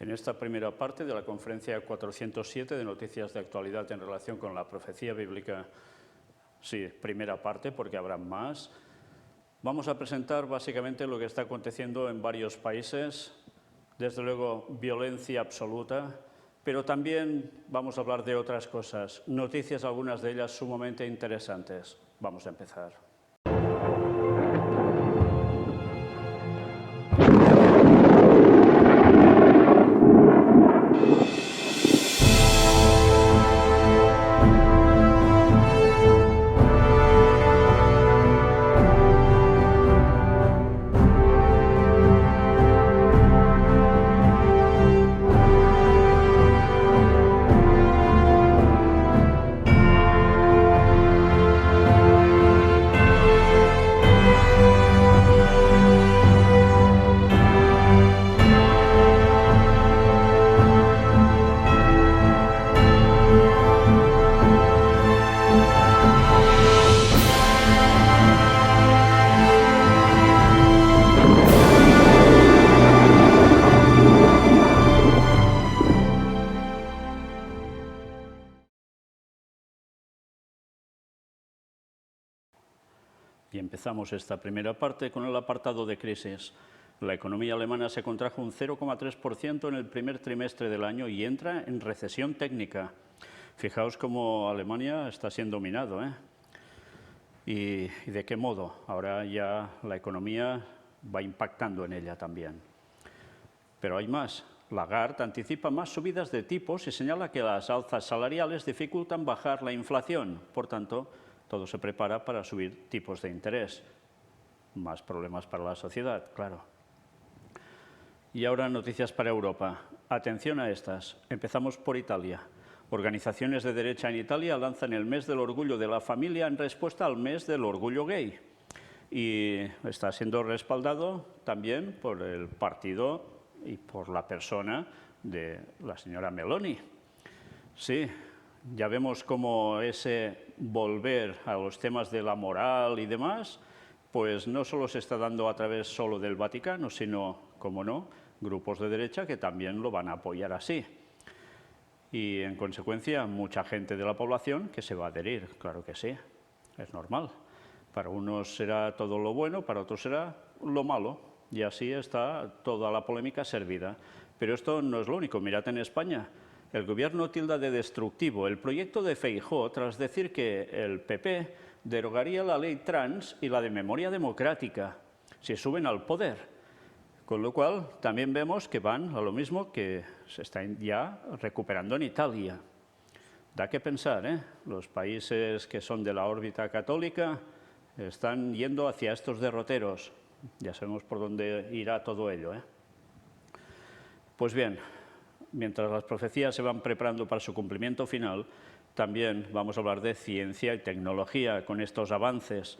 En esta primera parte de la conferencia 407 de noticias de actualidad en relación con la profecía bíblica, sí, primera parte porque habrá más, vamos a presentar básicamente lo que está aconteciendo en varios países, desde luego violencia absoluta, pero también vamos a hablar de otras cosas, noticias algunas de ellas sumamente interesantes. Vamos a empezar. Y empezamos esta primera parte con el apartado de crisis. La economía alemana se contrajo un 0,3% en el primer trimestre del año y entra en recesión técnica. Fijaos cómo Alemania está siendo minado, ¿eh? ¿Y de qué modo? Ahora ya la economía va impactando en ella también. Pero hay más. Lagarde anticipa más subidas de tipos y señala que las alzas salariales dificultan bajar la inflación. Por tanto, todo se prepara para subir tipos de interés. Más problemas para la sociedad, claro. Y ahora noticias para Europa. Atención a estas. Empezamos por Italia. Organizaciones de derecha en Italia lanzan el mes del orgullo de la familia en respuesta al mes del orgullo gay. Y está siendo respaldado también por el partido y por la persona de la señora Meloni. Sí, ya vemos cómo ese volver a los temas de la moral y demás, pues no solo se está dando a través solo del Vaticano, sino, como no, grupos de derecha que también lo van a apoyar así. Y, en consecuencia, mucha gente de la población que se va a adherir, claro que sí, es normal. Para unos será todo lo bueno, para otros será lo malo, y así está toda la polémica servida. Pero esto no es lo único, mirad en España. El gobierno tilda de destructivo el proyecto de Feijóo tras decir que el PP derogaría la ley trans y la de memoria democrática si suben al poder. Con lo cual, también vemos que van a lo mismo que se están ya recuperando en Italia. Da que pensar, ¿eh? Los países que son de la órbita católica están yendo hacia estos derroteros. Ya sabemos por dónde irá todo ello, ¿eh? Pues bien, mientras las profecías se van preparando para su cumplimiento final, también vamos a hablar de ciencia y tecnología con estos avances.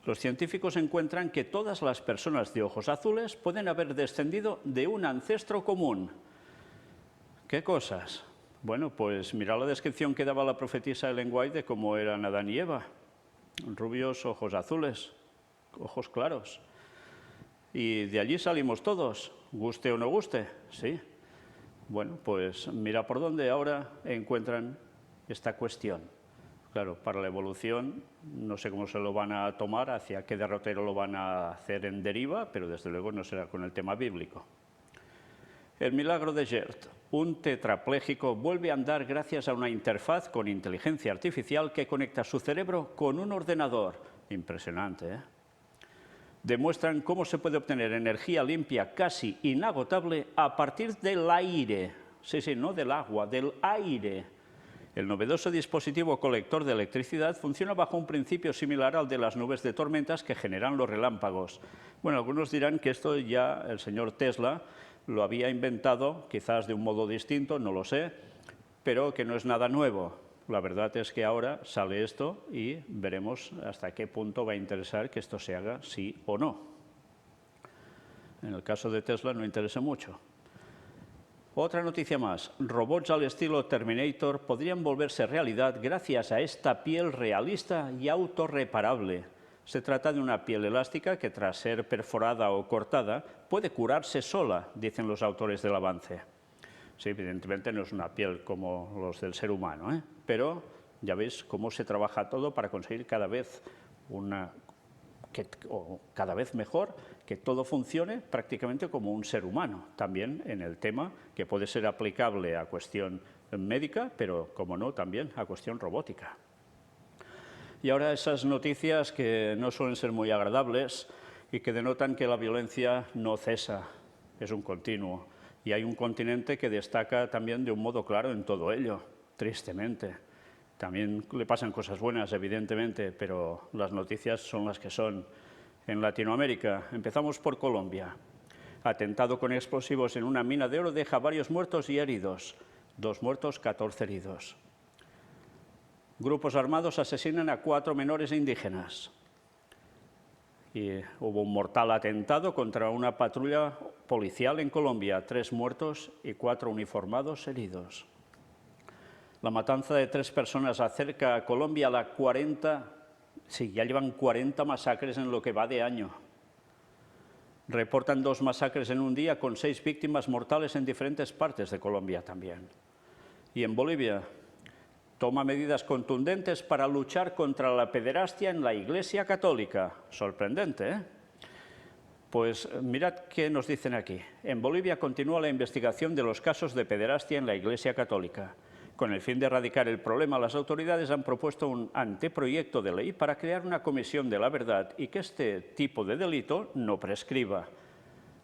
Los científicos encuentran que todas las personas de ojos azules pueden haber descendido de un ancestro común. ¿Qué cosas? Bueno, pues mirad la descripción que daba la profetisa Ellen White de cómo eran Adán y Eva. Rubios, ojos azules, ojos claros. Y de allí salimos todos, guste o no guste, sí. Bueno, pues mira por dónde ahora encuentran esta cuestión. Claro, para la evolución no sé cómo se lo van a tomar, hacia qué derrotero lo van a hacer en deriva, pero desde luego no será con el tema bíblico. El milagro de Gert. Un tetrapléjico vuelve a andar gracias a una interfaz con inteligencia artificial que conecta su cerebro con un ordenador. Impresionante, ¿eh? Demuestran cómo se puede obtener energía limpia casi inagotable a partir del aire. Sí, no del agua, del aire. El novedoso dispositivo colector de electricidad funciona bajo un principio similar al de las nubes de tormentas que generan los relámpagos. Bueno, algunos dirán que esto ya el señor Tesla lo había inventado, quizás de un modo distinto, no lo sé, pero que no es nada nuevo. La verdad es que ahora sale esto y veremos hasta qué punto va a interesar que esto se haga sí o no. En el caso de Tesla no interesa mucho. Otra noticia más. Robots al estilo Terminator podrían volverse realidad gracias a esta piel realista y autorreparable. Se trata de una piel elástica que, tras ser perforada o cortada, puede curarse sola, dicen los autores del avance. Sí, evidentemente no es una piel como los del ser humano, ¿eh? Pero ya veis cómo se trabaja todo para conseguir cada vez cada vez mejor, que todo funcione prácticamente como un ser humano, también en el tema que puede ser aplicable a cuestión médica, pero como no, también a cuestión robótica. Y ahora esas noticias que no suelen ser muy agradables y que denotan que la violencia no cesa, es un continuo. Y hay un continente que destaca también de un modo claro en todo ello, tristemente. También le pasan cosas buenas, evidentemente, pero las noticias son las que son. En Latinoamérica, empezamos por Colombia. Atentado con explosivos en una mina de oro deja varios muertos y heridos. 2 muertos, 14 heridos. Grupos armados asesinan a 4 menores indígenas. Y hubo un mortal atentado contra una patrulla policial en Colombia. 3 muertos y 4 uniformados heridos. La matanza de 3 personas acerca a Colombia a la 40, sí, ya llevan 40 masacres en lo que va de año. Reportan 2 masacres en un día con 6 víctimas mortales en diferentes partes de Colombia también. Y en Bolivia toma medidas contundentes para luchar contra la pederastia en la Iglesia Católica. Sorprendente, ¿eh? Pues mirad qué nos dicen aquí. En Bolivia continúa la investigación de los casos de pederastia en la Iglesia Católica. Con el fin de erradicar el problema, las autoridades han propuesto un anteproyecto de ley para crear una comisión de la verdad y que este tipo de delito no prescriba.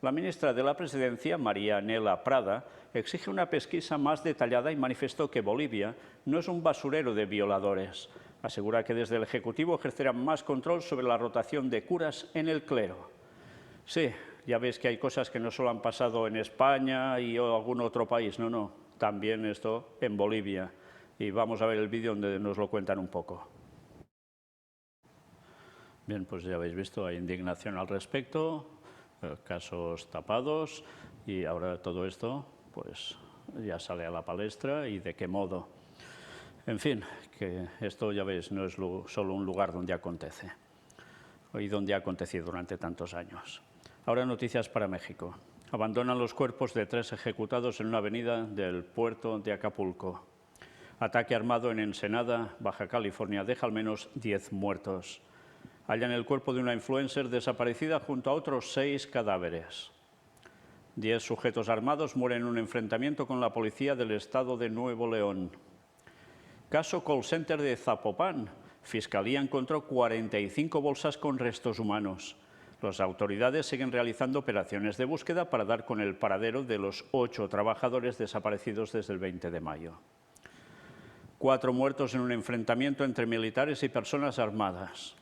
La ministra de la Presidencia, María Nela Prada, exige una pesquisa más detallada y manifestó que Bolivia no es un basurero de violadores. Asegura que desde el Ejecutivo ejercerán más control sobre la rotación de curas en el clero. Sí, ya veis que hay cosas que no solo han pasado en España y algún otro país, no. También esto en Bolivia. Y vamos a ver el vídeo donde nos lo cuentan un poco. Bien, pues ya habéis visto, hay indignación al respecto, casos tapados y ahora todo esto pues ya sale a la palestra y de qué modo. En fin, que esto ya veis no es solo un lugar donde acontece y donde ha acontecido durante tantos años. Ahora noticias para México. Abandonan los cuerpos de 3 ejecutados en una avenida del puerto de Acapulco. Ataque armado en Ensenada, Baja California, deja al menos 10 muertos. Hallan el cuerpo de una influencer desaparecida junto a otros 6 cadáveres. 10 sujetos armados mueren en un enfrentamiento con la policía del estado de Nuevo León. Caso call center de Zapopan. Fiscalía encontró 45 bolsas con restos humanos. Las autoridades siguen realizando operaciones de búsqueda para dar con el paradero de los 8 trabajadores desaparecidos desde el 20 de mayo. 4 muertos en un enfrentamiento entre militares y personas armadas.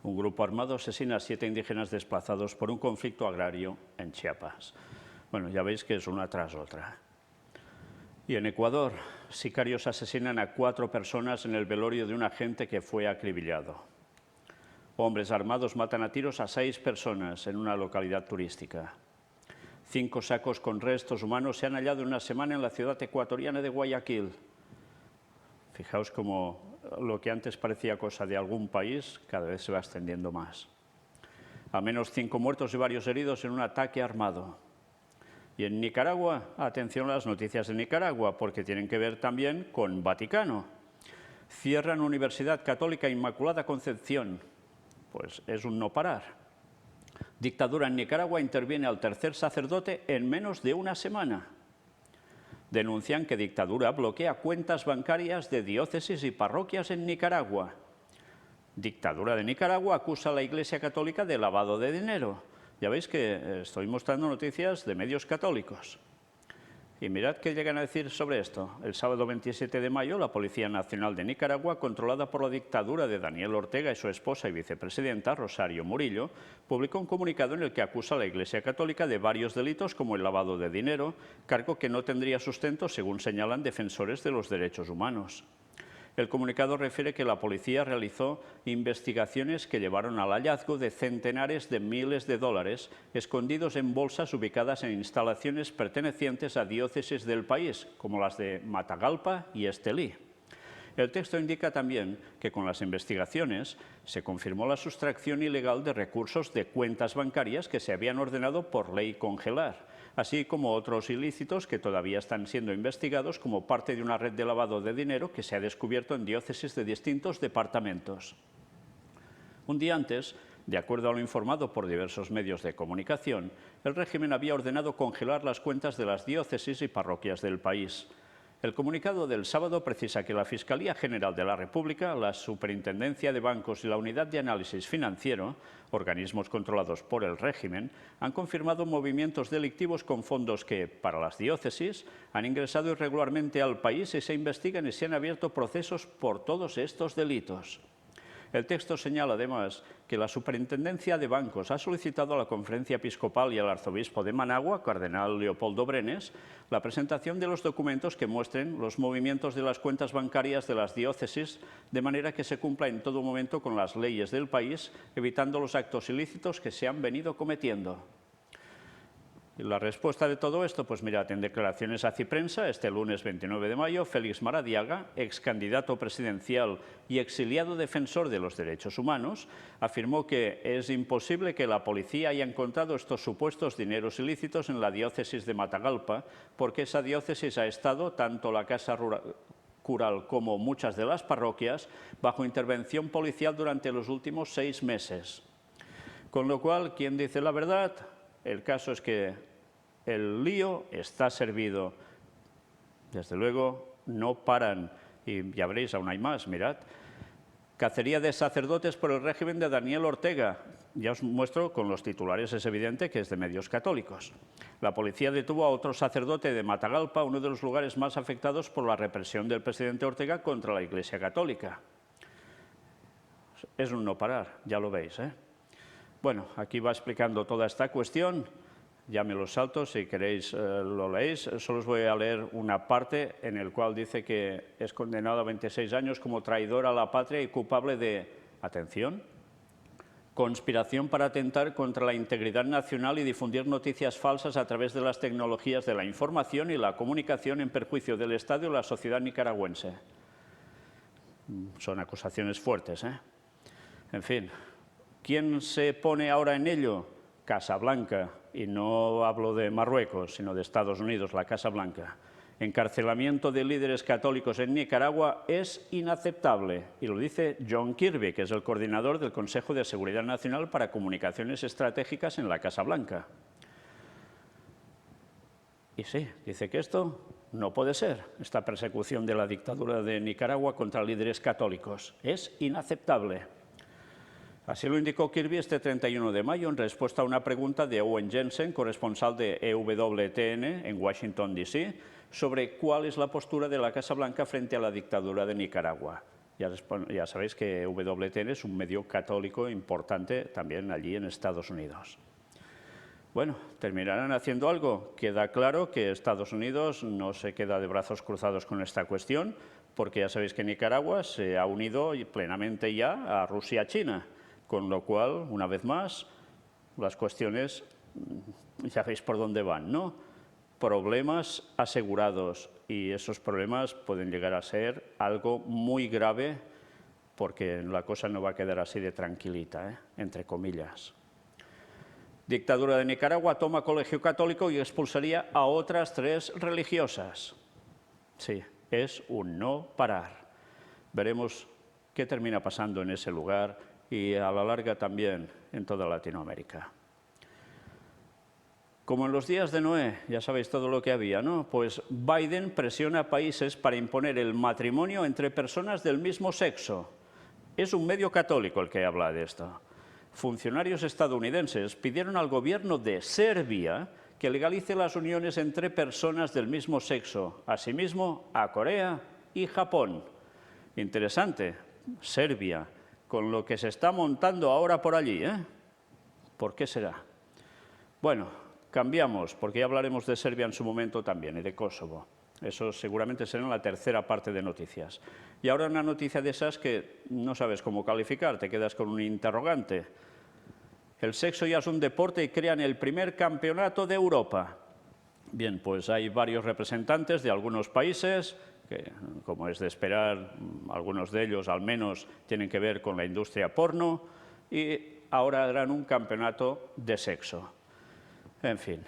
Un grupo armado asesina a 7 indígenas desplazados por un conflicto agrario en Chiapas. Bueno, ya veis que es una tras otra. Y en Ecuador, sicarios asesinan a 4 personas en el velorio de un agente que fue acribillado. Hombres armados matan a tiros a 6 personas en una localidad turística. 5 sacos con restos humanos se han hallado en una semana en la ciudad ecuatoriana de Guayaquil. Fijaos cómo lo que antes parecía cosa de algún país, cada vez se va extendiendo más. Al menos 5 muertos y varios heridos en un ataque armado. Y en Nicaragua, atención a las noticias de Nicaragua, porque tienen que ver también con Vaticano. Cierran Universidad Católica Inmaculada Concepción. Pues es un no parar. Dictadura en Nicaragua, interviene al 3er sacerdote en menos de una semana. Denuncian que dictadura bloquea cuentas bancarias de diócesis y parroquias en Nicaragua. Dictadura de Nicaragua acusa a la Iglesia Católica de lavado de dinero. Ya veis que estoy mostrando noticias de medios católicos. Y mirad qué llegan a decir sobre esto. El sábado 27 de mayo, la Policía Nacional de Nicaragua, controlada por la dictadura de Daniel Ortega y su esposa y vicepresidenta, Rosario Murillo, publicó un comunicado en el que acusa a la Iglesia Católica de varios delitos como el lavado de dinero, cargo que no tendría sustento según señalan defensores de los derechos humanos. El comunicado refiere que la policía realizó investigaciones que llevaron al hallazgo de centenares de miles de dólares escondidos en bolsas ubicadas en instalaciones pertenecientes a diócesis del país, como las de Matagalpa y Estelí. El texto indica también que con las investigaciones se confirmó la sustracción ilegal de recursos de cuentas bancarias que se habían ordenado por ley congelar, así como otros ilícitos que todavía están siendo investigados como parte de una red de lavado de dinero que se ha descubierto en diócesis de distintos departamentos. Un día antes, de acuerdo a lo informado por diversos medios de comunicación, el régimen había ordenado congelar las cuentas de las diócesis y parroquias del país. El comunicado del sábado precisa que la Fiscalía General de la República, la Superintendencia de Bancos y la Unidad de Análisis Financiero, organismos controlados por el régimen, han confirmado movimientos delictivos con fondos que, para las diócesis, han ingresado irregularmente al país y se investigan y se han abierto procesos por todos estos delitos. El texto señala además que la Superintendencia de Bancos ha solicitado a la Conferencia Episcopal y al Arzobispo de Managua, Cardenal Leopoldo Brenes, la presentación de los documentos que muestren los movimientos de las cuentas bancarias de las diócesis, de manera que se cumpla en todo momento con las leyes del país, evitando los actos ilícitos que se han venido cometiendo. La respuesta de todo esto, pues mirad, en declaraciones a Ciprensa, este lunes 29 de mayo, Félix Maradiaga, ex candidato presidencial y exiliado defensor de los derechos humanos, afirmó que es imposible que la policía haya encontrado estos supuestos dineros ilícitos en la diócesis de Matagalpa, porque esa diócesis ha estado, tanto la Casa Cural como muchas de las parroquias, bajo intervención policial durante los últimos 6 meses. Con lo cual, ¿quién dice la verdad? El caso es que el lío está servido. Desde luego, no paran. Y ya veréis, aún hay más, mirad. Cacería de sacerdotes por el régimen de Daniel Ortega. Ya os muestro con los titulares, es evidente que es de medios católicos. La policía detuvo a otro sacerdote de Matagalpa, uno de los lugares más afectados por la represión del presidente Ortega contra la Iglesia Católica. Es un no parar, ya lo veis, ¿eh? Bueno, aquí va explicando toda esta cuestión, ya me lo salto, si queréis lo leéis. Solo os voy a leer una parte en la cual dice que es condenado a 26 años como traidor a la patria y culpable de, atención, conspiración para atentar contra la integridad nacional y difundir noticias falsas a través de las tecnologías de la información y la comunicación en perjuicio del Estado y la sociedad nicaragüense. Son acusaciones fuertes, ¿eh? En fin. ¿Quién se pone ahora en ello? Casa Blanca, y no hablo de Marruecos, sino de Estados Unidos, la Casa Blanca. Encarcelamiento de líderes católicos en Nicaragua es inaceptable, y lo dice John Kirby, que es el coordinador del Consejo de Seguridad Nacional para Comunicaciones Estratégicas en la Casa Blanca. Y sí, dice que esto no puede ser, esta persecución de la dictadura de Nicaragua contra líderes católicos. Es inaceptable. Así lo indicó Kirby este 31 de mayo en respuesta a una pregunta de Owen Jensen, corresponsal de EWTN en Washington, D.C., sobre cuál es la postura de la Casa Blanca frente a la dictadura de Nicaragua. Ya sabéis que EWTN es un medio católico importante también allí en Estados Unidos. Bueno, ¿terminarán haciendo algo? Queda claro que Estados Unidos no se queda de brazos cruzados con esta cuestión, porque ya sabéis que Nicaragua se ha unido plenamente ya a Rusia-China. Con lo cual, una vez más, las cuestiones, ya veis por dónde van, ¿no? Problemas asegurados, y esos problemas pueden llegar a ser algo muy grave, porque la cosa no va a quedar así de tranquilita, ¿eh? Entre comillas. Dictadura de Nicaragua toma colegio católico y expulsaría a otras 3 religiosas. Sí, es un no parar. Veremos qué termina pasando en ese lugar y a la larga también en toda Latinoamérica. Como en los días de Noé, ya sabéis todo lo que había, ¿no? Pues Biden presiona a países para imponer el matrimonio entre personas del mismo sexo. Es un medio católico el que habla de esto. Funcionarios estadounidenses pidieron al gobierno de Serbia que legalice las uniones entre personas del mismo sexo, asimismo a Corea y Japón. Interesante, Serbia, con lo que se está montando ahora por allí, ¿eh? ¿Por qué será? Bueno, cambiamos, porque ya hablaremos de Serbia en su momento también y de Kosovo. Eso seguramente será en la tercera parte de noticias. Y ahora una noticia de esas que no sabes cómo calificar, te quedas con un interrogante. El sexo ya es un deporte y crean el primer campeonato de Europa. Bien, pues hay varios representantes de algunos países que, como es de esperar, algunos de ellos al menos tienen que ver con la industria porno, y ahora harán un campeonato de sexo. En fin,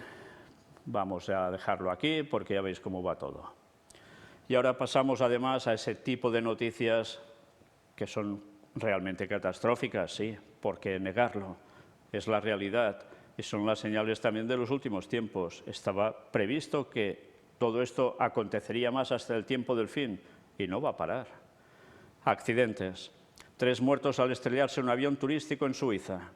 vamos a dejarlo aquí porque ya veis cómo va todo. Y ahora pasamos además a ese tipo de noticias que son realmente catastróficas, sí, ¿por qué negarlo? Es la realidad y son las señales también de los últimos tiempos. Estaba previsto que todo esto acontecería más hasta el tiempo del fin y no va a parar. Accidentes. 3 muertos al estrellarse un avión turístico en Suiza.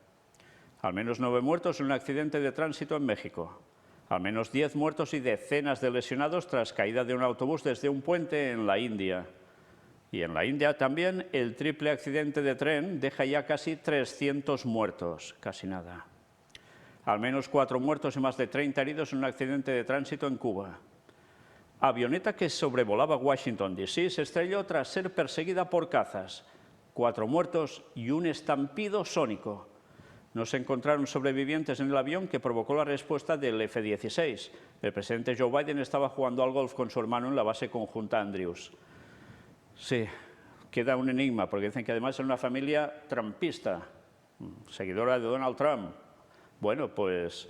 Al menos 9 muertos en un accidente de tránsito en México. Al menos 10 muertos y decenas de lesionados tras caída de un autobús desde un puente en la India. Y en la India también el triple accidente de tren deja ya casi 300 muertos, casi nada. Al menos 4 muertos y más de 30 heridos en un accidente de tránsito en Cuba. Avioneta que sobrevolaba Washington, D.C. se estrelló tras ser perseguida por cazas. 4 muertos y un estampido sónico. No se encontraron sobrevivientes en el avión que provocó la respuesta del F-16. El presidente Joe Biden estaba jugando al golf con su hermano en la base conjunta Andrews. Sí, queda un enigma, porque dicen que además es una familia trumpista, seguidora de Donald Trump. Bueno, pues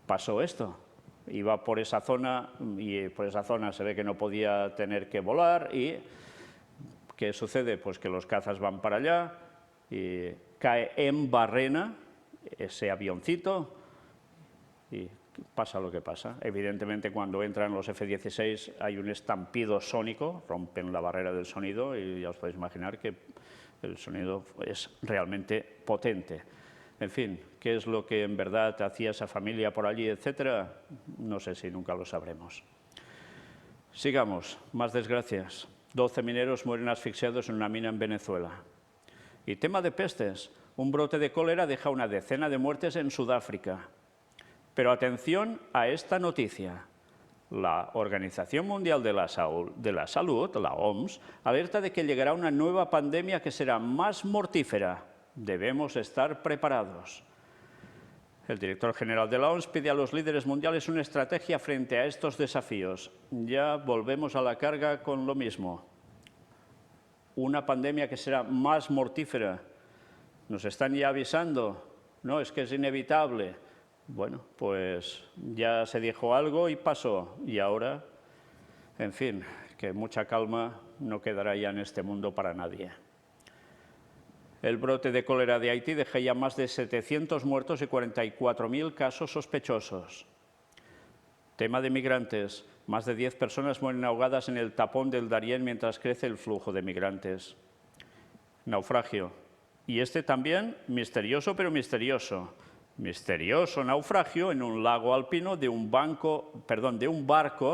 pasó esto. Iba por esa zona y por esa zona se ve que no podía tener que volar y ¿qué sucede? Pues que los cazas van para allá y cae en barrena ese avioncito y pasa lo que pasa. Evidentemente, cuando entran los F-16 hay un estampido sónico, rompen la barrera del sonido y ya os podéis imaginar que el sonido es realmente potente. En fin, ¿qué es lo que en verdad hacía esa familia por allí, etcétera? No sé si nunca lo sabremos. Sigamos, más desgracias. 12 mineros mueren asfixiados en una mina en Venezuela. Y tema de pestes. Un brote de cólera deja una decena de muertes en Sudáfrica. Pero atención a esta noticia. La Organización Mundial de la Salud, la OMS, alerta de que llegará una nueva pandemia que será más mortífera. Debemos estar preparados. El director general de la OMS pide a los líderes mundiales una estrategia frente a estos desafíos. Ya volvemos a la carga con lo mismo. Una pandemia que será más mortífera. Nos están ya avisando. No, es que es inevitable. Bueno, pues ya se dijo algo y pasó. Y ahora, en fin, que mucha calma no quedará ya en este mundo para nadie. El brote de cólera de Haití deja ya más de 700 muertos y 44.000 casos sospechosos. Tema de migrantes. Más de 10 personas mueren ahogadas en el tapón del Darién mientras crece el flujo de migrantes. Naufragio. Y este también misterioso, pero misterioso. Misterioso naufragio en un lago alpino de un barco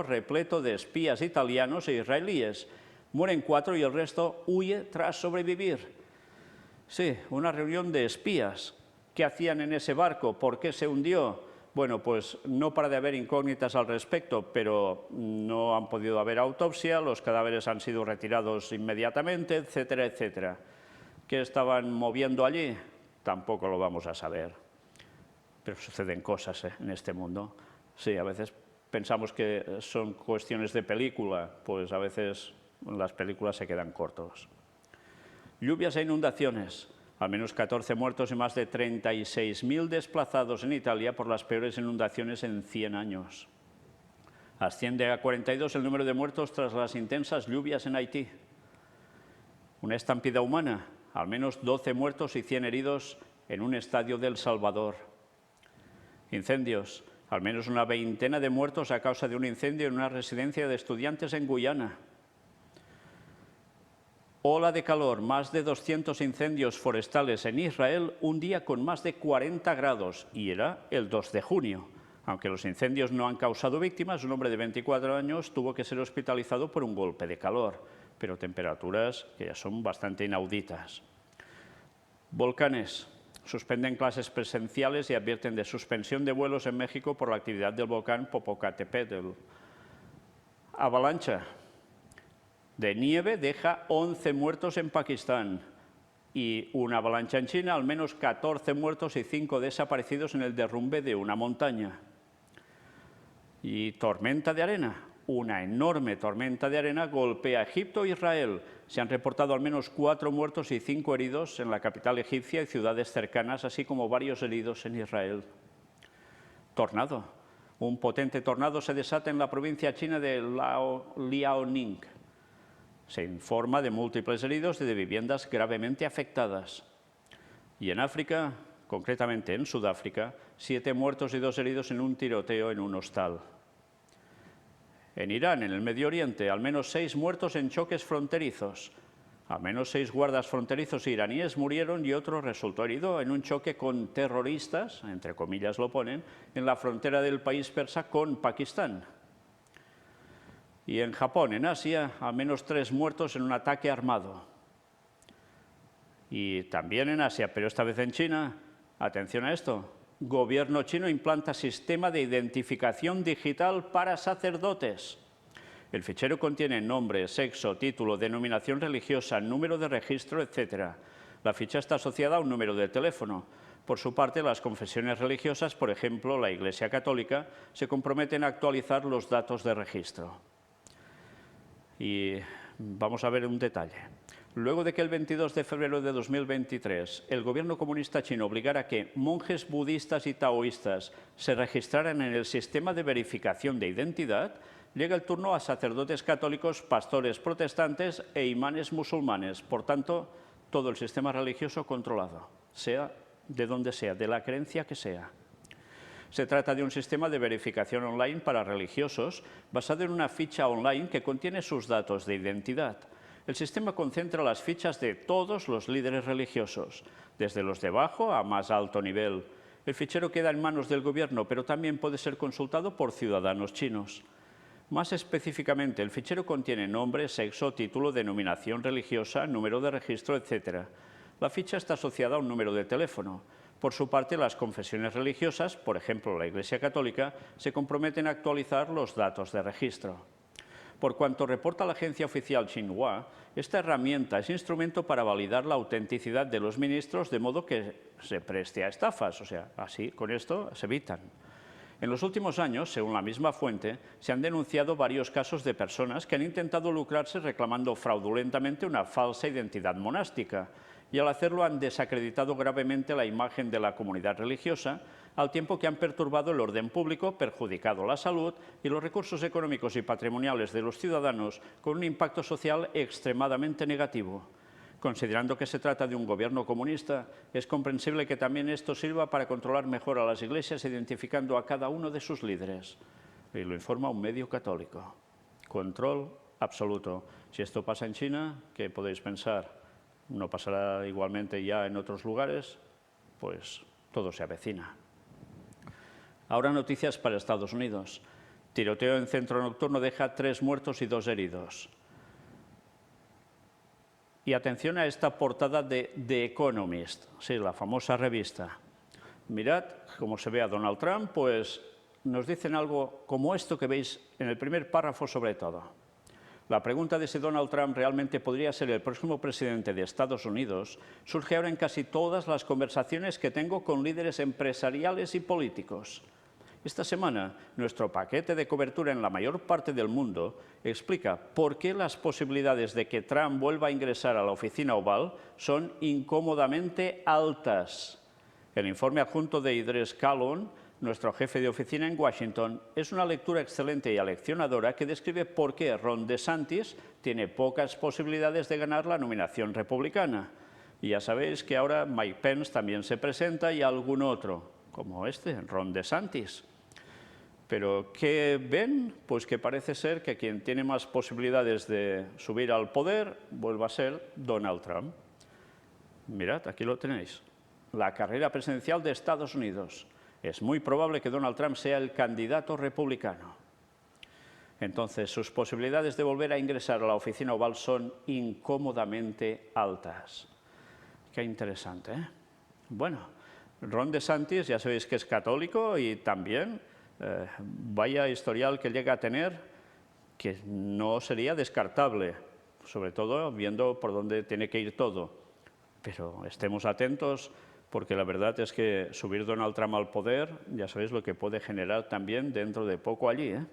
repleto de espías italianos e israelíes. Mueren 4 y el resto huye tras sobrevivir. Sí, una reunión de espías. ¿Qué hacían en ese barco? ¿Por qué se hundió? Bueno, pues no para de haber incógnitas al respecto, pero no han podido haber autopsia, los cadáveres han sido retirados inmediatamente, etcétera, etcétera. ¿Qué estaban moviendo allí? Tampoco lo vamos a saber. Pero suceden cosas en este mundo. Sí, a veces pensamos que son cuestiones de película, pues a veces las películas se quedan cortos. Lluvias e inundaciones. Al menos 14 muertos y más de 36.000 desplazados en Italia por las peores inundaciones en 100 años. Asciende a 42 el número de muertos tras las intensas lluvias en Haití. Una estampida humana. Al menos 12 muertos y 100 heridos en un estadio de El Salvador. Incendios. Al menos una veintena de muertos a causa de un incendio en una residencia de estudiantes en Guyana. Ola de calor, más de 200 incendios forestales en Israel, un día con más de 40 grados, y era el 2 de junio. Aunque los incendios no han causado víctimas, un hombre de 24 años tuvo que ser hospitalizado por un golpe de calor, pero temperaturas que ya son bastante inauditas. Volcanes. Suspenden clases presenciales y advierten de suspensión de vuelos en México por la actividad del volcán Popocatépetl. Avalancha de nieve deja 11 muertos en Pakistán y una avalancha en China, al menos 14 muertos y 5 desaparecidos en el derrumbe de una montaña. Y tormenta de arena. una enorme tormenta de arena golpea a Egipto e Israel. Se han reportado al menos 4 muertos y 5 heridos en la capital egipcia y ciudades cercanas, así como varios heridos en Israel. Tornado. Un potente tornado se desata en la provincia china de Liaoning. Se informa de múltiples heridos y de viviendas gravemente afectadas. Y en África, concretamente en Sudáfrica, 7 muertos y 2 heridos en un tiroteo en un hostal. En Irán, en el Medio Oriente, al menos 6 muertos en choques fronterizos. Al menos 6 guardas fronterizos iraníes murieron y otro resultó herido en un choque con terroristas, entre comillas lo ponen, en la frontera del país persa con Pakistán. Y en Japón, en Asia, al menos 3 muertos en un ataque armado. Y también en Asia, pero esta vez en China, atención a esto, Gobierno chino implanta sistema de identificación digital para sacerdotes. El fichero contiene nombre, sexo, título, denominación religiosa, número de registro, etc. La ficha está asociada a un número de teléfono. Por su parte, las confesiones religiosas, por ejemplo, la Iglesia Católica, se comprometen a actualizar los datos de registro. Y vamos a ver un detalle. Luego de que el 22 de febrero de 2023 el gobierno comunista chino obligara a que monjes budistas y taoístas se registraran en el sistema de verificación de identidad, llega el turno a sacerdotes católicos, pastores protestantes e imanes musulmanes. Por tanto, todo el sistema religioso controlado, sea de donde sea, de la creencia que sea. Se trata de un sistema de verificación online para religiosos basado en una ficha online que contiene sus datos de identidad. El sistema concentra las fichas de todos los líderes religiosos, desde los de bajo a más alto nivel. El fichero queda en manos del gobierno, pero también puede ser consultado por ciudadanos chinos. Más específicamente, el fichero contiene nombre, sexo, título, denominación religiosa, número de registro, etc. La ficha está asociada a un número de teléfono. Por su parte, las confesiones religiosas, por ejemplo la Iglesia Católica, se comprometen a actualizar los datos de registro. Por cuanto reporta la agencia oficial Xinhua, esta herramienta es instrumento para validar la autenticidad de los ministros de modo que se preste a estafas, o sea, así con esto se evitan. En los últimos años, según la misma fuente, se han denunciado varios casos de personas que han intentado lucrarse reclamando fraudulentamente una falsa identidad monástica y al hacerlo han desacreditado gravemente la imagen de la comunidad religiosa, al tiempo que han perturbado el orden público, perjudicado la salud y los recursos económicos y patrimoniales de los ciudadanos con un impacto social extremadamente negativo. Considerando que se trata de un gobierno comunista, es comprensible que también esto sirva para controlar mejor a las iglesias, identificando a cada uno de sus líderes. Y lo informa un medio católico. Control absoluto. Si esto pasa en China, ¿qué podéis pensar? ¿No pasará igualmente ya en otros lugares? Pues todo se avecina. Ahora noticias para Estados Unidos. Tiroteo en centro nocturno deja 3 muertos y 2 heridos. Y atención a esta portada de The Economist, sí, la famosa revista. Mirad cómo se ve a Donald Trump, pues nos dicen algo como esto que veis en el primer párrafo sobre todo. La pregunta de si Donald Trump realmente podría ser el próximo presidente de Estados Unidos surge ahora en casi todas las conversaciones que tengo con líderes empresariales y políticos. Esta semana, nuestro paquete de cobertura en la mayor parte del mundo explica por qué las posibilidades de que Trump vuelva a ingresar a la oficina oval son incómodamente altas. El informe adjunto de Idris Kalun, nuestro jefe de oficina en Washington, es una lectura excelente y aleccionadora que describe por qué Ron DeSantis tiene pocas posibilidades de ganar la nominación republicana. Y ya sabéis que ahora Mike Pence también se presenta y algún otro, como este, Ron DeSantis. Pero ¿qué ven? Pues que parece ser que quien tiene más posibilidades de subir al poder vuelva a ser Donald Trump. Mirad, aquí lo tenéis. La carrera presidencial de Estados Unidos. Es muy probable que Donald Trump sea el candidato republicano. Entonces, sus posibilidades de volver a ingresar a la oficina oval son incómodamente altas. Qué interesante, ¿eh? Bueno, Ron DeSantis ya sabéis que es católico y también vaya historial que llega a tener, que no sería descartable, sobre todo viendo por dónde tiene que ir todo. Pero estemos atentos, porque la verdad es que subir Donald Trump al poder, ya sabéis lo que puede generar también dentro de poco allí, ¿eh?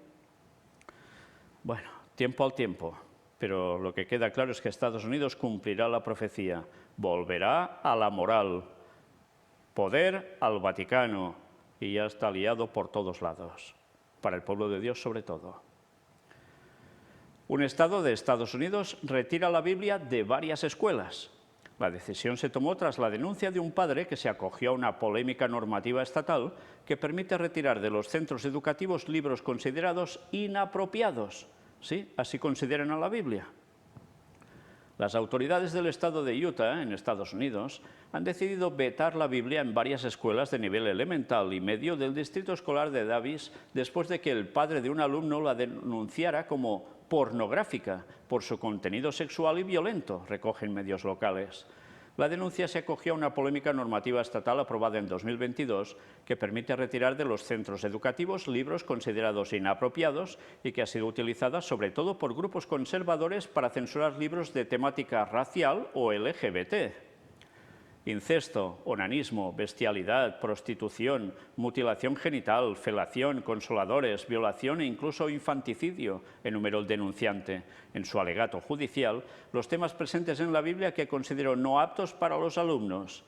Bueno, tiempo al tiempo, pero lo que queda claro es que Estados Unidos cumplirá la profecía, volverá a la moral, poder al Vaticano, y ya está liado por todos lados, para el pueblo de Dios sobre todo. Un estado de Estados Unidos retira la Biblia de varias escuelas. La decisión se tomó tras la denuncia de un padre que se acogió a una polémica normativa estatal que permite retirar de los centros educativos libros considerados inapropiados. Sí, así consideran a la Biblia. Las autoridades del estado de Utah, en Estados Unidos, han decidido vetar la Biblia en varias escuelas de nivel elemental y medio del distrito escolar de Davis después de que el padre de un alumno la denunciara como pornográfica por su contenido sexual y violento, recogen medios locales. La denuncia se acogió a una polémica normativa estatal aprobada en 2022 que permite retirar de los centros educativos libros considerados inapropiados y que ha sido utilizada sobre todo por grupos conservadores para censurar libros de temática racial o LGBT. Incesto, onanismo, bestialidad, prostitución, mutilación genital, felación, consoladores, violación e incluso infanticidio, enumeró el denunciante. En su alegato judicial, los temas presentes en la Biblia que consideró no aptos para los alumnos.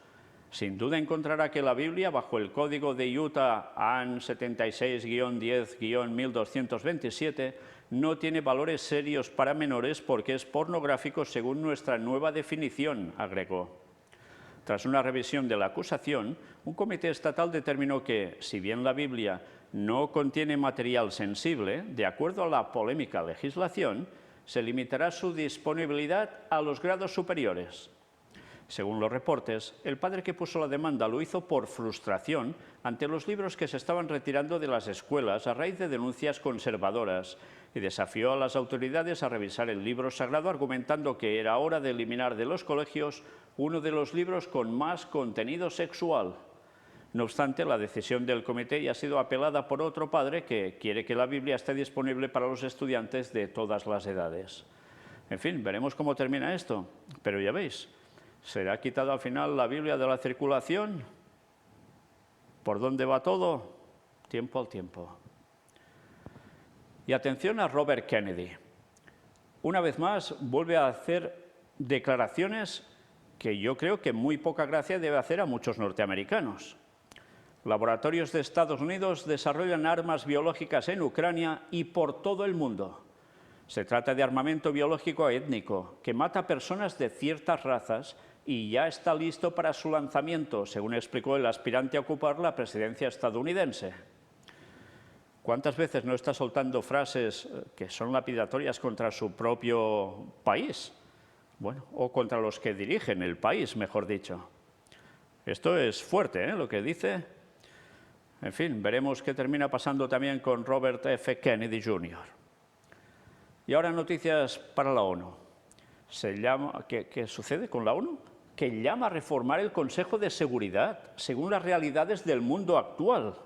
Sin duda encontrará que la Biblia, bajo el código de Utah AN 76-10-1227, no tiene valores serios para menores porque es pornográfico según nuestra nueva definición, agregó. Tras una revisión de la acusación, un comité estatal determinó que, si bien la Biblia no contiene material sensible, de acuerdo a la polémica legislación, se limitará su disponibilidad a los grados superiores. Según los reportes, el padre que puso la demanda lo hizo por frustración ante los libros que se estaban retirando de las escuelas a raíz de denuncias conservadoras y desafió a las autoridades a revisar el libro sagrado argumentando que era hora de eliminar de los colegios uno de los libros con más contenido sexual. No obstante, la decisión del comité ya ha sido apelada por otro padre que quiere que la Biblia esté disponible para los estudiantes de todas las edades. En fin, veremos cómo termina esto, pero ya veis, ¿será quitada al final la Biblia de la circulación? ¿Por dónde va todo? Tiempo al tiempo. Y atención a Robert Kennedy. Una vez más, vuelve a hacer declaraciones que yo creo que muy poca gracia debe hacer a muchos norteamericanos. Laboratorios de Estados Unidos desarrollan armas biológicas en Ucrania y por todo el mundo. Se trata de armamento biológico étnico que mata a personas de ciertas razas y ya está listo para su lanzamiento, según explicó el aspirante a ocupar la presidencia estadounidense. ¿Cuántas veces no está soltando frases que son lapidatorias contra su propio país? Bueno, o contra los que dirigen el país, mejor dicho. Esto es fuerte, ¿eh?, lo que dice. En fin, veremos qué termina pasando también con Robert F. Kennedy Jr. Y ahora noticias para la ONU. ¿Qué sucede con la ONU? Que llama a reformar el Consejo de Seguridad según las realidades del mundo actual.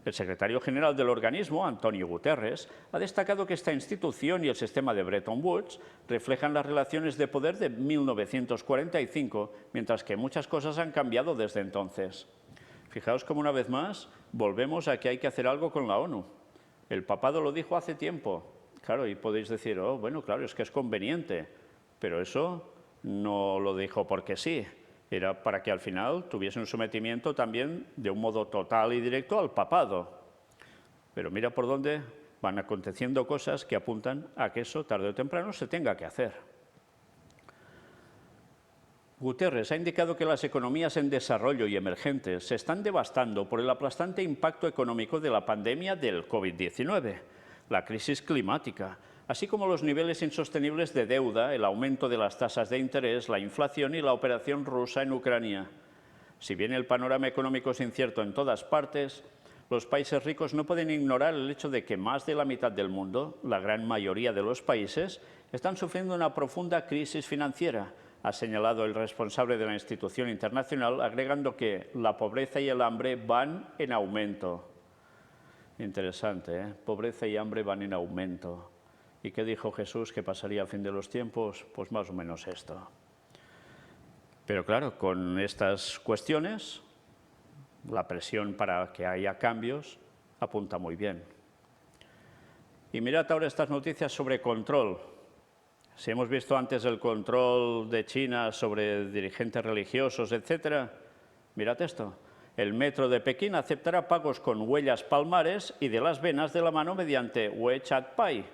El secretario general del organismo, Antonio Guterres, ha destacado que esta institución y el sistema de Bretton Woods reflejan las relaciones de poder de 1945, mientras que muchas cosas han cambiado desde entonces. Fijaos cómo una vez más volvemos a que hay que hacer algo con la ONU. El papado lo dijo hace tiempo. Claro, y podéis decir, oh, bueno, claro, es que es conveniente, pero eso no lo dijo porque sí. Era para que al final tuviese un sometimiento también de un modo total y directo al papado. Pero mira por dónde van aconteciendo cosas que apuntan a que eso tarde o temprano se tenga que hacer. Guterres ha indicado que las economías en desarrollo y emergentes se están devastando por el aplastante impacto económico de la pandemia del COVID-19, la crisis climática, así como los niveles insostenibles de deuda, el aumento de las tasas de interés, la inflación y la operación rusa en Ucrania. Si bien el panorama económico es incierto en todas partes, los países ricos no pueden ignorar el hecho de que más de la mitad del mundo, la gran mayoría de los países, están sufriendo una profunda crisis financiera, ha señalado el responsable de la institución internacional, agregando que la pobreza y el hambre van en aumento. Interesante, ¿eh? Pobreza y hambre van en aumento. ¿Y qué dijo Jesús que pasaría al fin de los tiempos? Pues más o menos esto. Pero claro, con estas cuestiones, la presión para que haya cambios apunta muy bien. Y mirad ahora estas noticias sobre control. Si hemos visto antes el control de China sobre dirigentes religiosos, etc., mirad esto. El metro de Pekín aceptará pagos con huellas palmares y de las venas de la mano mediante WeChat Pay.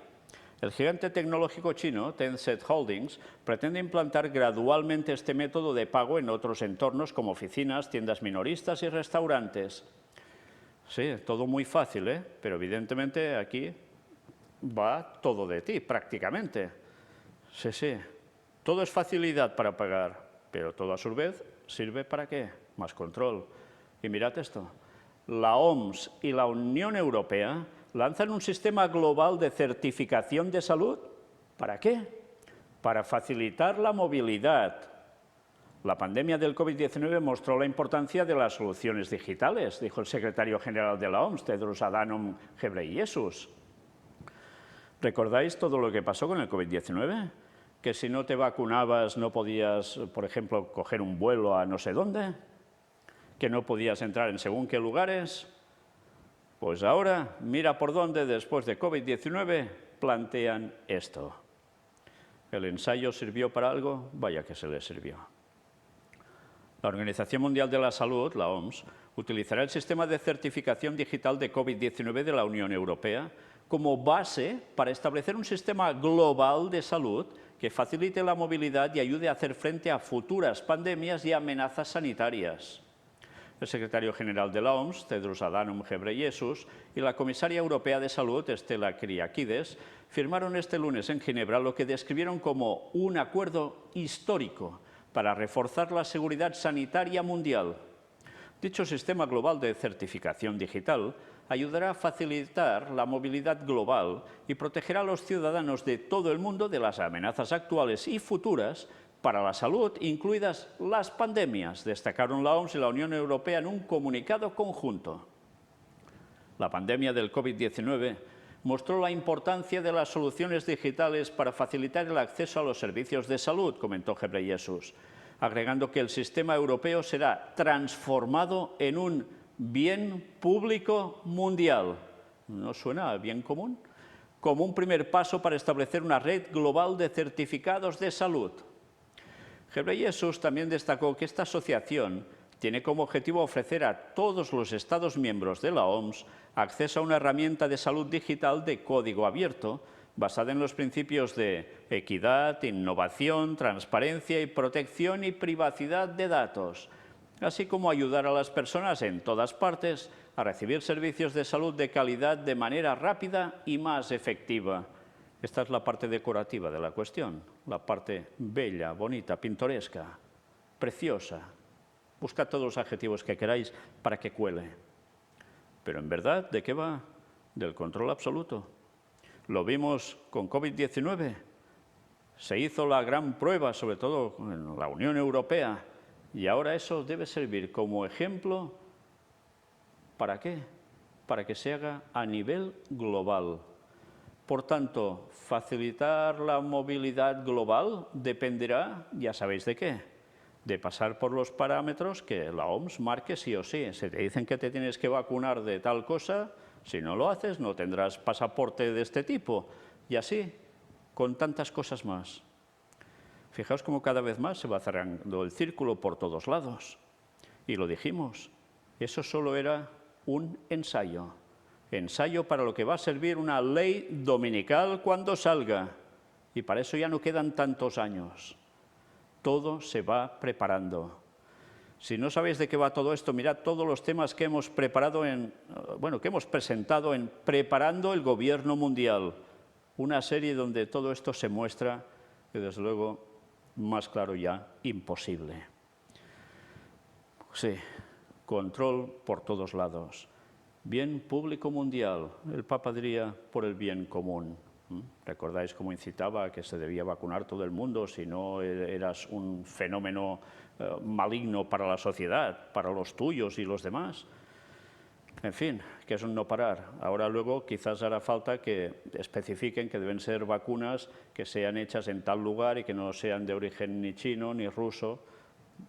El gigante tecnológico chino, Tencent Holdings, pretende implantar gradualmente este método de pago en otros entornos como oficinas, tiendas minoristas y restaurantes. Sí, todo muy fácil, ¿eh? Pero evidentemente aquí va todo de ti, prácticamente. Sí. Todo es facilidad para pagar, pero todo a su vez sirve ¿para qué? Más control. Y mirad esto. La OMS y la Unión Europea lanzan un sistema global de certificación de salud. ¿Para qué? Para facilitar la movilidad. La pandemia del COVID-19 mostró la importancia de las soluciones digitales, dijo el secretario general de la OMS, Tedros Adhanom Ghebreyesus. ¿Recordáis todo lo que pasó con el COVID-19? Que si no te vacunabas no podías, por ejemplo, coger un vuelo a no sé dónde, que no podías entrar en según qué lugares. Pues ahora, mira por dónde, después de COVID-19, plantean esto. ¿El ensayo sirvió para algo? Vaya que se le sirvió. La Organización Mundial de la Salud, la OMS, utilizará el sistema de certificación digital de COVID-19 de la Unión Europea como base para establecer un sistema global de salud que facilite la movilidad y ayude a hacer frente a futuras pandemias y amenazas sanitarias. El secretario general de la OMS, Tedros Adhanom Ghebreyesus, y la comisaria europea de Salud, Stella Kyriakides, firmaron este lunes en Ginebra lo que describieron como un acuerdo histórico para reforzar la seguridad sanitaria mundial. Dicho sistema global de certificación digital ayudará a facilitar la movilidad global y protegerá a los ciudadanos de todo el mundo de las amenazas actuales y futuras para la salud, incluidas las pandemias, destacaron la OMS y la Unión Europea en un comunicado conjunto. La pandemia del COVID-19 mostró la importancia de las soluciones digitales para facilitar el acceso a los servicios de salud, comentó Ghebreyesus, agregando que el sistema europeo será transformado en un bien público mundial. ¿No suena a bien común? Como un primer paso para establecer una red global de certificados de salud. Ghebreyesus también destacó que esta asociación tiene como objetivo ofrecer a todos los Estados miembros de la OMS acceso a una herramienta de salud digital de código abierto, basada en los principios de equidad, innovación, transparencia y protección y privacidad de datos, así como ayudar a las personas en todas partes a recibir servicios de salud de calidad de manera rápida y más efectiva. Esta es la parte decorativa de la cuestión, la parte bella, bonita, pintoresca, preciosa. Buscad todos los adjetivos que queráis para que cuele. Pero en verdad, ¿de qué va? Del control absoluto. Lo vimos con COVID-19. Se hizo la gran prueba, sobre todo en la Unión Europea, y ahora eso debe servir como ejemplo. ¿Para qué? Para que se haga a nivel global. Por tanto, facilitar la movilidad global dependerá, ya sabéis de qué, de pasar por los parámetros que la OMS marque sí o sí. Si te dicen que te tienes que vacunar de tal cosa, si no lo haces no tendrás pasaporte de este tipo. Y así, con tantas cosas más. Fijaos cómo cada vez más se va cerrando el círculo por todos lados. Y lo dijimos, eso solo era un ensayo. Ensayo para lo que va a servir una ley dominical cuando salga. Y para eso ya no quedan tantos años. Todo se va preparando. Si no sabéis de qué va todo esto, mirad todos los temas que hemos preparado que hemos presentado en Preparando el Gobierno Mundial. Una serie donde todo esto se muestra, y desde luego, más claro ya, imposible. Sí, control por todos lados. Bien público mundial, el Papa diría por el bien común. ¿Recordáis cómo incitaba a que se debía vacunar todo el mundo si no eras un fenómeno maligno para la sociedad, para los tuyos y los demás? En fin, que es un no parar. Ahora luego quizás hará falta que especifiquen que deben ser vacunas que sean hechas en tal lugar y que no sean de origen ni chino ni ruso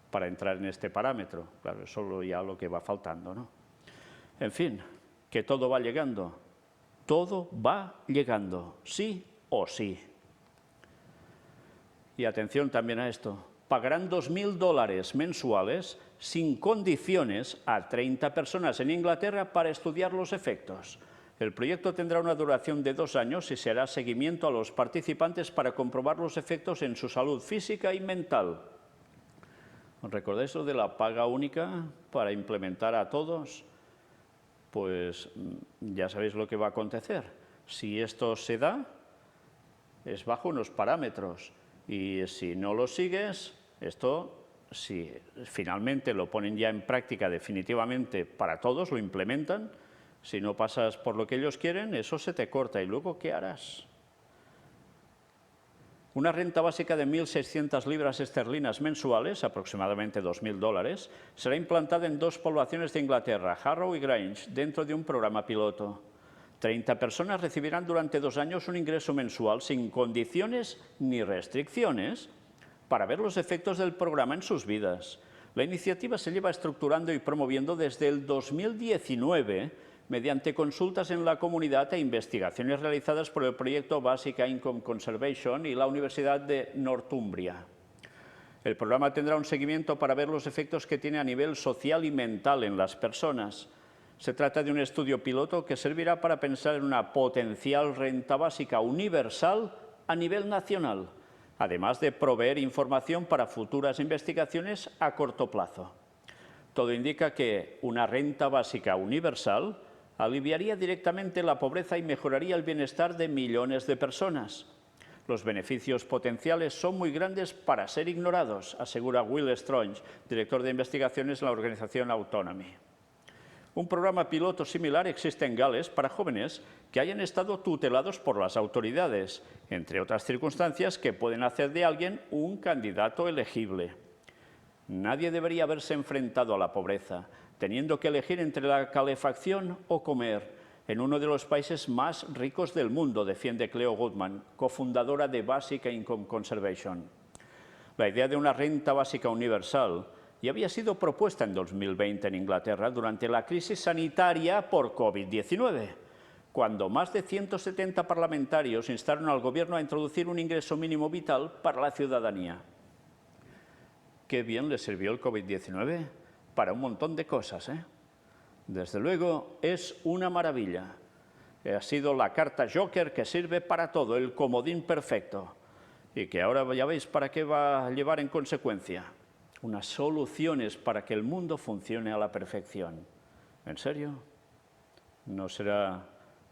para entrar en este parámetro. Claro, es solo ya lo que va faltando, ¿no? En fin, que todo va llegando. Todo va llegando, sí o sí. Y atención también a esto, pagarán $2.000 mensuales sin condiciones a 30 personas en Inglaterra para estudiar los efectos. El proyecto tendrá una duración de 2 años y se hará seguimiento a los participantes para comprobar los efectos en su salud física y mental. ¿Os recordáis lo de la paga única para implementar a todos? Pues ya sabéis lo que va a acontecer. Si esto se da, es bajo unos parámetros. Y si no lo sigues, esto, si finalmente lo ponen ya en práctica definitivamente para todos, lo implementan, si no pasas por lo que ellos quieren, eso se te corta. ¿Y luego qué harás? Una renta básica de 1.600 libras esterlinas mensuales, aproximadamente $2.000, será implantada en 2 poblaciones de Inglaterra, Harrow y Grange, dentro de un programa piloto. 30 personas recibirán durante 2 años un ingreso mensual sin condiciones ni restricciones para ver los efectos del programa en sus vidas. La iniciativa se lleva estructurando y promoviendo desde el 2019 mediante consultas en la comunidad e investigaciones realizadas por el proyecto Basic Income Conservation y la Universidad de Northumbria. El programa tendrá un seguimiento para ver los efectos que tiene a nivel social y mental en las personas. Se trata de un estudio piloto que servirá para pensar en una potencial renta básica universal a nivel nacional, además de proveer información para futuras investigaciones a corto plazo. Todo indica que una renta básica universal aliviaría directamente la pobreza y mejoraría el bienestar de millones de personas. Los beneficios potenciales son muy grandes para ser ignorados, asegura Will Stronge, director de investigaciones en la organización Autonomy. Un programa piloto similar existe en Gales para jóvenes que hayan estado tutelados por las autoridades, entre otras circunstancias que pueden hacer de alguien un candidato elegible. Nadie debería haberse enfrentado a la pobreza, teniendo que elegir entre la calefacción o comer, en uno de los países más ricos del mundo, defiende Cleo Goodman, cofundadora de Basic Income Conservation. La idea de una renta básica universal ya había sido propuesta en 2020 en Inglaterra durante la crisis sanitaria por COVID-19, cuando más de 170 parlamentarios instaron al Gobierno a introducir un ingreso mínimo vital para la ciudadanía. Qué bien le sirvió el COVID-19 para un montón de cosas, ¿eh? Desde luego, es una maravilla. Ha sido la carta Joker que sirve para todo, el comodín perfecto, y que ahora ya veis para qué va a llevar en consecuencia. Unas soluciones para que el mundo funcione a la perfección. ¿En serio? ¿No será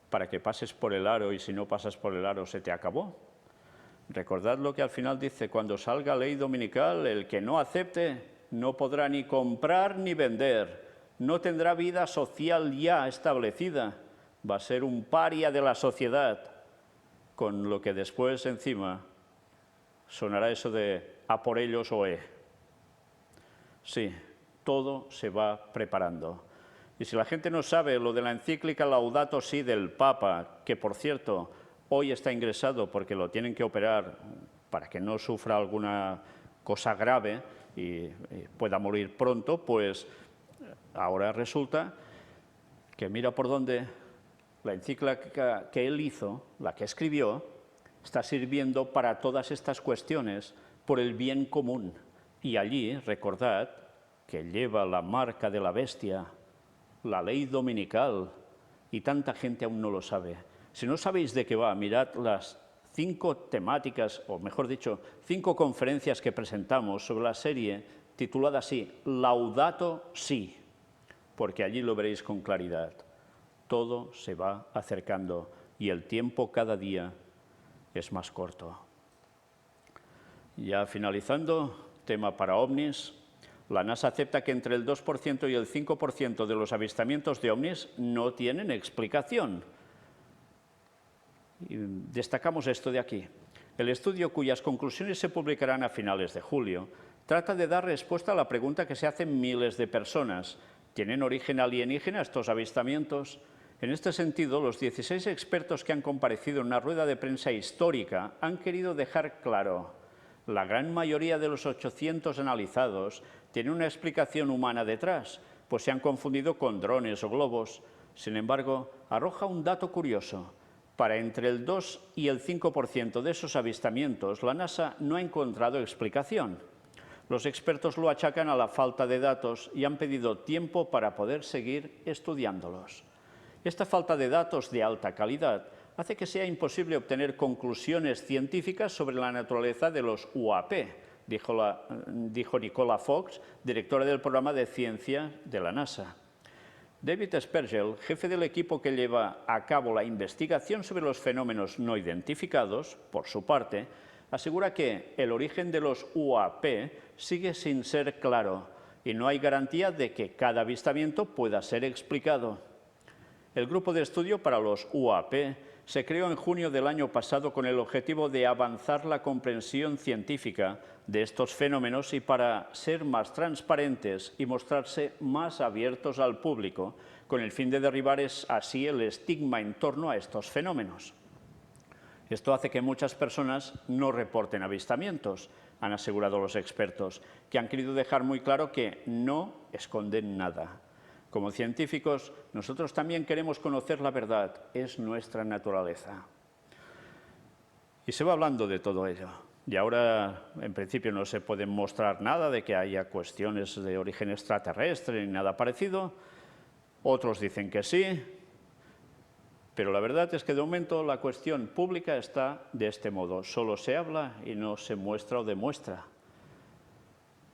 para que pases por el aro y si no pasas por el aro se te acabó? Recordad lo que al final dice, cuando salga ley dominical, el que no acepte no podrá ni comprar ni vender, no tendrá vida social ya establecida, va a ser un paria de la sociedad, con lo que después encima sonará eso de a por ellos oe. Sí, todo se va preparando. Y si la gente no sabe lo de la encíclica Laudato Si del Papa, que por cierto hoy está ingresado porque lo tienen que operar para que no sufra alguna cosa grave y pueda morir pronto, pues ahora resulta que mira por dónde la encíclica que él hizo, la que escribió, está sirviendo para todas estas cuestiones por el bien común. Y allí, recordad, que lleva la marca de la bestia, la ley dominical, y tanta gente aún no lo sabe. Si no sabéis de qué va, mirad las 5 temáticas, o mejor dicho, 5 conferencias que presentamos sobre la serie titulada así, Laudato Si, porque allí lo veréis con claridad. Todo se va acercando y el tiempo cada día es más corto. Ya finalizando, tema para ovnis. La NASA acepta que entre el 2% y el 5% de los avistamientos de ovnis no tienen explicación. Y destacamos esto de aquí. El estudio, cuyas conclusiones se publicarán a finales de julio, trata de dar respuesta a la pregunta que se hacen miles de personas. ¿Tienen origen alienígena estos avistamientos? En este sentido, los 16 expertos que han comparecido en una rueda de prensa histórica han querido dejar claro: la gran mayoría de los 800 analizados tiene una explicación humana detrás, pues se han confundido con drones o globos. Sin embargo, arroja un dato curioso. Para entre el 2 y el 5% de esos avistamientos, la NASA no ha encontrado explicación. Los expertos lo achacan a la falta de datos y han pedido tiempo para poder seguir estudiándolos. Esta falta de datos de alta calidad hace que sea imposible obtener conclusiones científicas sobre la naturaleza de los UAP, dijo Nicola Fox, directora del programa de ciencia de la NASA. David Spergel, jefe del equipo que lleva a cabo la investigación sobre los fenómenos no identificados, por su parte, asegura que el origen de los UAP sigue sin ser claro y no hay garantía de que cada avistamiento pueda ser explicado. El grupo de estudio para los UAP se creó en junio del año pasado con el objetivo de avanzar la comprensión científica de estos fenómenos y para ser más transparentes y mostrarse más abiertos al público, con el fin de derribar así el estigma en torno a estos fenómenos. Esto hace que muchas personas no reporten avistamientos, han asegurado los expertos, que han querido dejar muy claro que no esconden nada. Como científicos, nosotros también queremos conocer la verdad, es nuestra naturaleza. Y se va hablando de todo ello. Y ahora, en principio, no se puede mostrar nada de que haya cuestiones de origen extraterrestre ni nada parecido. Otros dicen que sí. Pero la verdad es que de momento la cuestión pública está de este modo. Solo se habla y no se muestra o demuestra.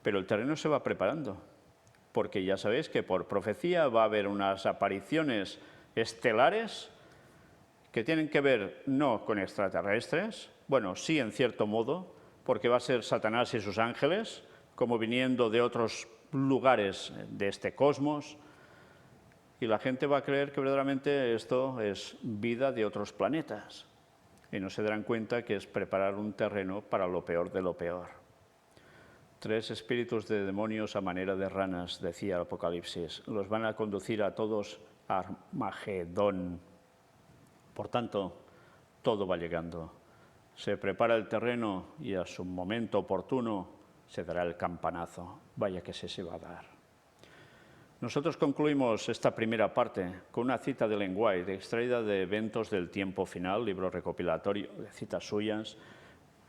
Pero el terreno se va preparando. Porque ya sabéis que por profecía va a haber unas apariciones estelares que tienen que ver no con extraterrestres, bueno, sí en cierto modo, porque va a ser Satanás y sus ángeles, como viniendo de otros lugares de este cosmos, y la gente va a creer que verdaderamente esto es vida de otros planetas, y no se darán cuenta que es preparar un terreno para lo peor de lo peor. 3 espíritus de demonios a manera de ranas, decía el Apocalipsis, los van a conducir a todos a Armagedón. Por tanto, todo va llegando. Se prepara el terreno y a su momento oportuno se dará el campanazo. Vaya que se va a dar. Nosotros concluimos esta primera parte con una cita de Ellen White, extraída de Eventos del Tiempo Final, libro recopilatorio de citas suyas.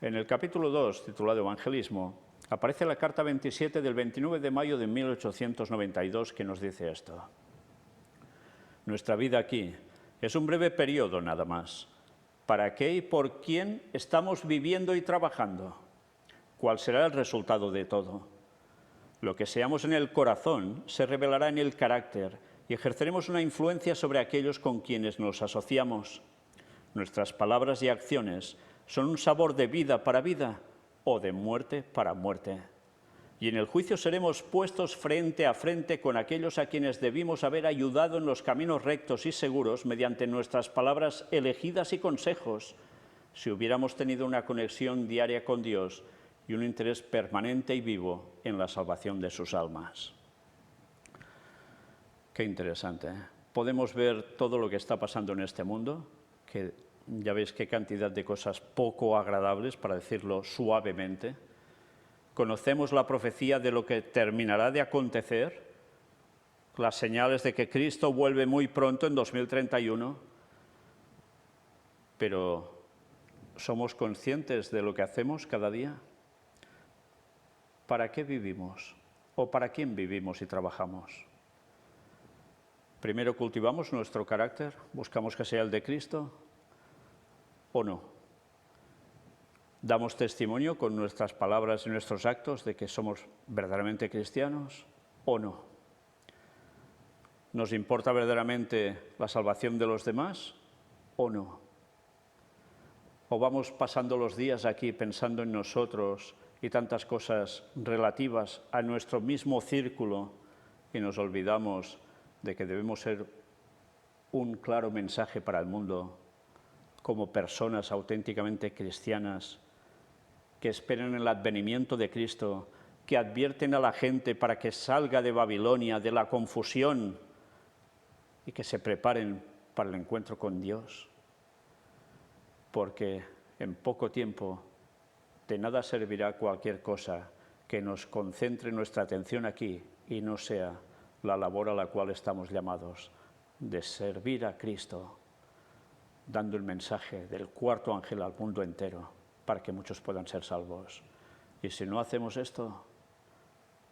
En el capítulo 2, titulado Evangelismo, aparece la carta 27 del 29 de mayo de 1892 que nos dice esto. Nuestra vida aquí es un breve periodo nada más. ¿Para qué y por quién estamos viviendo y trabajando? ¿Cuál será el resultado de todo? Lo que seamos en el corazón se revelará en el carácter y ejerceremos una influencia sobre aquellos con quienes nos asociamos. Nuestras palabras y acciones son un sabor de vida para vida o de muerte para muerte. Y en el juicio seremos puestos frente a frente con aquellos a quienes debimos haber ayudado en los caminos rectos y seguros mediante nuestras palabras elegidas y consejos, si hubiéramos tenido una conexión diaria con Dios y un interés permanente y vivo en la salvación de sus almas. Qué interesante, ¿eh? Podemos ver todo lo que está pasando en este mundo, que ya veis qué cantidad de cosas poco agradables, para decirlo suavemente. Conocemos la profecía de lo que terminará de acontecer, las señales de que Cristo vuelve muy pronto en 2031, pero ¿somos conscientes de lo que hacemos cada día? ¿Para qué vivimos? ¿O para quién vivimos y trabajamos? Primero cultivamos nuestro carácter, buscamos que sea el de Cristo, ¿o no? ¿Damos testimonio con nuestras palabras y nuestros actos de que somos verdaderamente cristianos o no? ¿Nos importa verdaderamente la salvación de los demás o no? ¿O vamos pasando los días aquí pensando en nosotros y tantas cosas relativas a nuestro mismo círculo y nos olvidamos de que debemos ser un claro mensaje para el mundo como personas auténticamente cristianas que esperan el advenimiento de Cristo, que advierten a la gente para que salga de Babilonia, de la confusión, y que se preparen para el encuentro con Dios? Porque en poco tiempo de nada servirá cualquier cosa que nos concentre nuestra atención aquí y no sea la labor a la cual estamos llamados, de servir a Cristo, dando el mensaje del cuarto ángel al mundo entero, para que muchos puedan ser salvos. Y si no hacemos esto,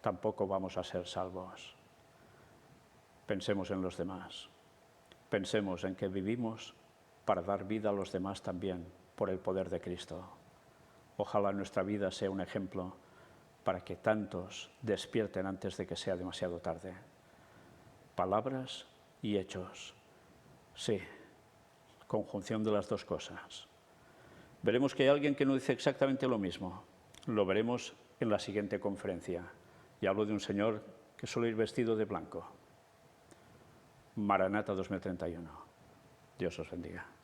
tampoco vamos a ser salvos. Pensemos en los demás. Pensemos en que vivimos para dar vida a los demás también, por el poder de Cristo. Ojalá nuestra vida sea un ejemplo para que tantos despierten antes de que sea demasiado tarde. Palabras y hechos. Sí, conjunción de las dos cosas. Veremos que hay alguien que no dice exactamente lo mismo. Lo veremos en la siguiente conferencia. Y hablo de un señor que suele ir vestido de blanco. Maranata 2031. Dios os bendiga.